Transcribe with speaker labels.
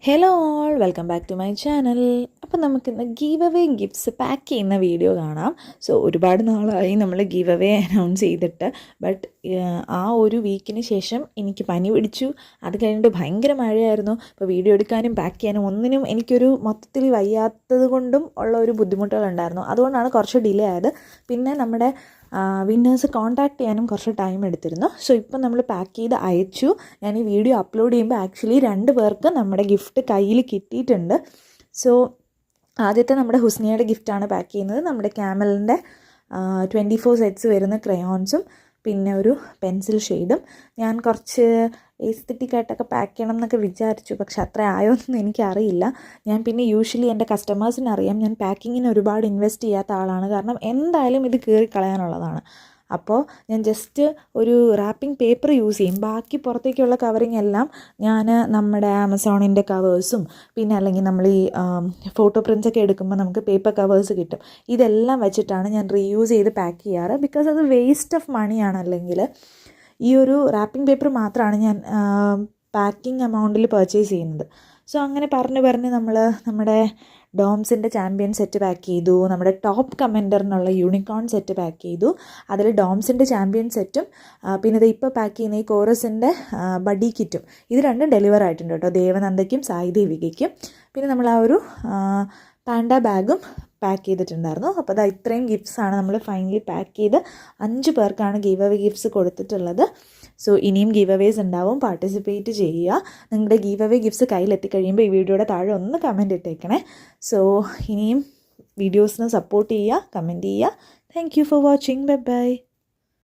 Speaker 1: Hello all welcome back to my channel. അപ്പോൾ നമുക്കിന്ന് giveaway gifts pack ചെയ്യുന്ന video കാണാം. സോ ഒരുപാട് നാളായി നമ്മൾ ഗീവ് അവേ അനൗൺസ് ചെയ്തിട്ട്. ബട്ട് ആ ഒരു വീക്കിന് ശേഷം എനിക്ക് പനി പിടിച്ചു. അത് കഴിഞ്ഞിട്ട് ഭയങ്കര മഴയായിരുന്നു. അപ്പോൾ വീഡിയോ എടുക്കാനും പാക്ക് ചെയ്യാനും ഒന്നിനും എനിക്കൊരു മൊത്തത്തിൽ വയ്യാത്തത് കൊണ്ടും ഉള്ള ഒരു ബുദ്ധിമുട്ടുകളുണ്ടായിരുന്നു. അതുകൊണ്ടാണ് കുറച്ച് ഡിലേ ആയത്. പിന്നെ നമ്മുടെ വിന്നേഴ്സ് കോൺടാക്ട് ചെയ്യാനും കുറച്ച് ടൈം എടുത്തിരുന്നു. സോ ഇപ്പം നമ്മൾ പാക്ക് ചെയ്ത് അയച്ചു. ഞാൻ ഈ വീഡിയോ അപ്ലോഡ് ചെയ്യുമ്പോൾ ആക്ച്വലി 2 പേർക്ക് നമ്മുടെ ഗിഫ്റ്റ് കയ്യിൽ കിട്ടിയിട്ടുണ്ട്. സോ ആദ്യത്തെ നമ്മുടെ ഹുസ്നിയയുടെ ഗിഫ്റ്റാണ് പാക്ക് ചെയ്യുന്നത്. നമ്മുടെ ക്യാമലിൻ്റെ 24 സെറ്റ്സ് വരുന്ന ക്രയോൺസും പിന്നെ ഒരു പെൻസിൽ ഷെയ്ഡും. ഞാൻ കുറച്ച് എസ്തെറ്റിക്കായിട്ടൊക്കെ പാക്ക് ചെയ്യണം എന്നൊക്കെ വിചാരിച്ചു, പക്ഷെ അത്ര ആയോന്നൊന്നും എനിക്കറിയില്ല. ഞാൻ പിന്നെ യൂഷ്വലി എൻ്റെ കസ്റ്റമേഴ്സിന് അറിയാം ഞാൻ പാക്കിങ്ങിന് ഒരുപാട് ഇൻവെസ്റ്റ് ചെയ്യാത്ത ആളാണ്. കാരണം എന്തായാലും ഇത് കീറിക്കളയാനുള്ളതാണ്. അപ്പോൾ ഞാൻ ജസ്റ്റ് ഒരു റാപ്പിംഗ് പേപ്പർ യൂസ് ചെയ്യും. ബാക്കി പുറത്തേക്കുള്ള കവറിങ് എല്ലാം ഞാൻ നമ്മുടെ ആമസോണിൻ്റെ കവേഴ്സും പിന്നെ അല്ലെങ്കിൽ നമ്മൾ ഈ ഫോട്ടോ പ്രിൻറ്റ്സൊക്കെ എടുക്കുമ്പോൾ നമുക്ക് പേപ്പർ കവേഴ്സ് കിട്ടും. ഇതെല്ലാം വെച്ചിട്ടാണ് ഞാൻ റീയൂസ് ചെയ്ത് പാക്ക് ചെയ്യാറ്. ബിക്കോസ് അത് വേസ്റ്റ് ഓഫ് മണിയാണ്. അല്ലെങ്കിൽ ഈ ഒരു റാപ്പിംഗ് പേപ്പർ മാത്രമാണ് ഞാൻ പാക്കിംഗ് എമൗണ്ടിൽ പർച്ചേസ് ചെയ്യുന്നത്. സോ അങ്ങനെ പറഞ്ഞ് നമ്മൾ നമ്മുടെ ഡോംസിൻ്റെ ചാമ്പ്യൻ സെറ്റ് പാക്ക് ചെയ്തു. നമ്മുടെ ടോപ്പ് കമൻഡറിനുള്ള യൂണിക്കോൺ സെറ്റ് പാക്ക് ചെയ്തു. അതിൽ ഡോംസിൻ്റെ ചാമ്പ്യൻ സെറ്റും പിന്നെ ഇത് ഇപ്പോൾ പാക്ക് ചെയ്യുന്ന ഈ കോറസിൻ്റെ ബഡി കിറ്റും, ഇത് രണ്ടും ഡെലിവർ ആയിട്ടുണ്ട് കേട്ടോ, ദേവനന്ദയ്ക്കും സായി ദേവികയ്ക്കും. പിന്നെ നമ്മൾ ആ ഒരു പാൻഡ ബാഗും പാക്ക് ചെയ്തിട്ടുണ്ടായിരുന്നു. അപ്പോൾ അത് ഇത്രയും ഗിഫ്റ്റ്സാണ് നമ്മൾ ഫൈനലി പാക്ക് ചെയ്ത് 5 പേർക്കാണ് ഗീവ് അവേ ഗിഫ്റ്റ്സ് കൊടുത്തിട്ടുള്ളത്. സോ ഇനിയും ഗീവ് അവേസ് ഉണ്ടാവും, പാർട്ടിസിപ്പേറ്റ് ചെയ്യുക. നിങ്ങളുടെ ഗീവ് അവേ ഗിഫ്റ്റ്സ് കയ്യിലെത്തിക്കഴിയുമ്പോൾ ഈ വീഡിയോയുടെ താഴെ ഒന്ന് കമൻറ്റ് ഇട്ടേക്കണേ. സോ ഇനിയും വീഡിയോസിന് സപ്പോർട്ട് ചെയ്യുക, കമൻറ്റ് ചെയ്യുക. Thank you for watching. Bye bye.